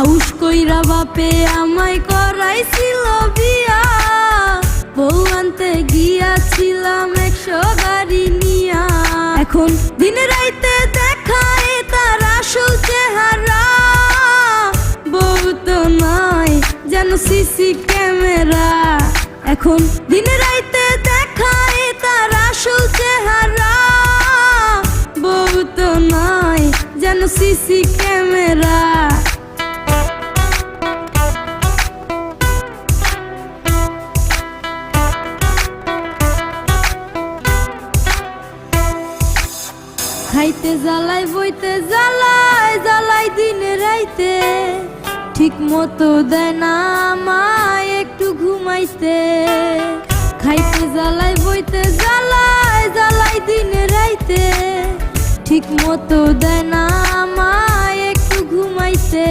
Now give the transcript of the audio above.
আউশ কইরা বাপে আমায় করাইছিল বিয়া, বউ আনতে গিয়াছিলাম 100 গাড়ি নিয়া। এখন দিনে রাইতে দেখায় তার আসল চেহারা, বউ তো নাই যেন সিসি ক্যামেরা। এখন দিনে রাইতে দেখায় তার আসল চেহারা, বউ তো নাই যেন সিসি ক্যামেরা। খাইতে জ্বালাই বইতে জ্বালাই জ্বালাই দিনে রাইতে, ঠিক মতো দেয় না আমায় একটু ঘুমাইতে। খাইতে জ্বালাই বইতে জ্বালাই জ্বালাই দিনে রাইতে, ঠিক মতো দেয় না আমায় একটু ঘুমাইতে।